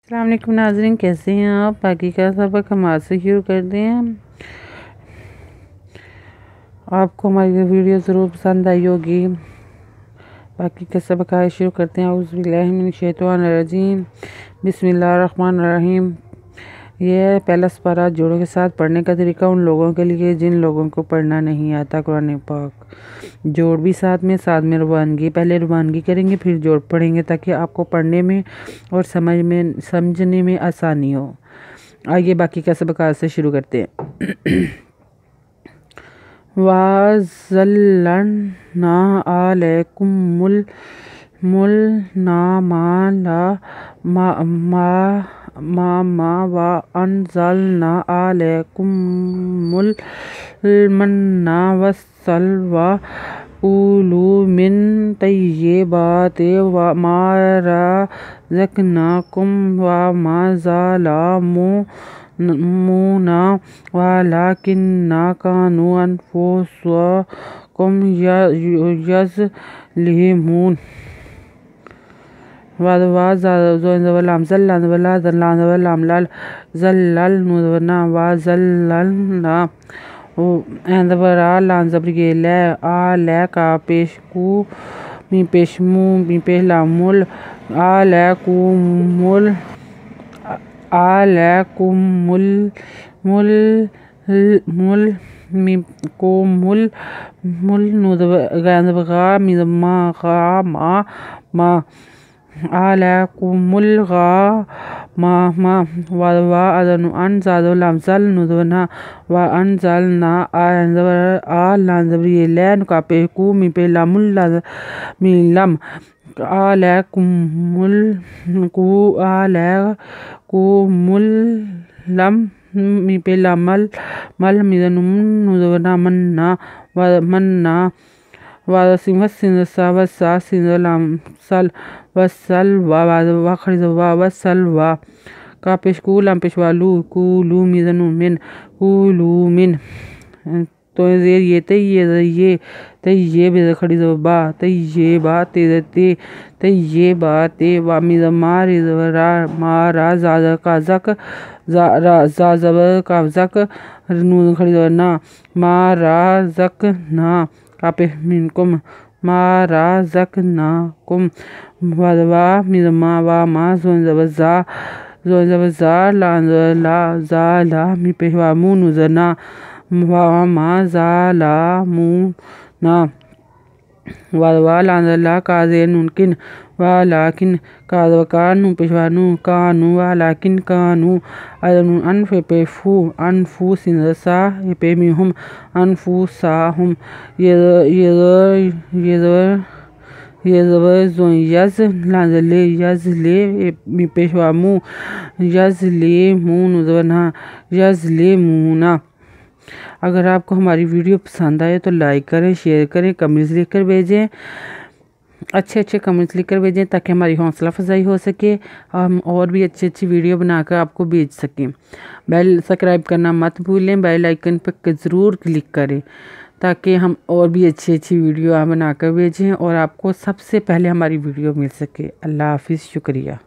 السلام علیکم ناظرین، کیسے ہیں آپ؟ باقی کا سبق ہم آج سے شروع کرتے ہیں۔ آپ کو ہماری ویڈیو ضرور پسند آئی ہوگی۔ باقی کا سبق آج شروع کرتے ہیں۔ اعوذ باللہ من الشیطان الرجیم، بسم اللہ الرحمن الرحیم۔ یہ پہلا سپارہ جوڑوں کے ساتھ پڑھنے کا طریقہ ان لوگوں کے لیے جن لوگوں کو پڑھنا نہیں آتا قرآن پاک۔ جوڑ بھی ساتھ میں روانگی۔ پہلے روانگی کریں گے پھر جوڑ پڑھیں گے تاکہ آپ کو پڑھنے میں اور سمجھنے میں آسانی ہو۔ آئیے باقی کا سبق آج سے شروع کرتے ہیں۔ وَأَنزَلْنَا عَلَيْكُمُ وَأَنزَلْنَا عَلَيْكُمُ الْمَنَّ وَالسَّلْوَىٰ كُلُوا مِن طَيِّبَاتِ مَا رَزَقْنَاكُمْ وَمَا ظَلَمُونَا وَلَٰكِنْ كَانُوا أَنفُسَهُمْ يَظْلِمُونَ۔ کا پیشکو می پیشمو می پہلامل کا پیشکو لام پیشوالو کولو من تو زیر یہ طیب خڑی زبا طیبات طیبات مارا زازب کا زک نون خڑی زبنا مارا زکنا کا منکم مارا زکناکم وَدْوَا مِزْمَا وَمَا زَوَزَا زَالَا می پیشوامو نوزنا وَمَا زَالَمُونَا وَدْوَا لَانزَلَا کازین نُنکن وَلَاکِن کازوکانو پیشوانو کانو وَلَاکِن کانو انف پیفو انفو سنسا پیمیہم انفوساہم یز لانزلے یزلے می پیشوامو یزلیمون نوزنا یزلیمونا۔ اگر آپ کو ہماری ویڈیو پسند آئے تو لائک کریں، شیئر کریں، کمنٹس لکھ کر بھیجیں، اچھے کمنٹس لکھ کر بھیجیں تاکہ ہماری حوصلہ افزائی ہو سکے، ہم اور بھی اچھی ویڈیو بنا کر آپ کو بھیج سکیں۔ سبسکرائب کرنا مت بھولیں، بیل آئیکن پر ضرور کلک کریں تاکہ ہم اور بھی اچھی ویڈیو بنا کر بھیجیں اور آپ کو سب سے پہلے ہماری ویڈیو مل سکے۔ اللہ حافظ، شکریہ۔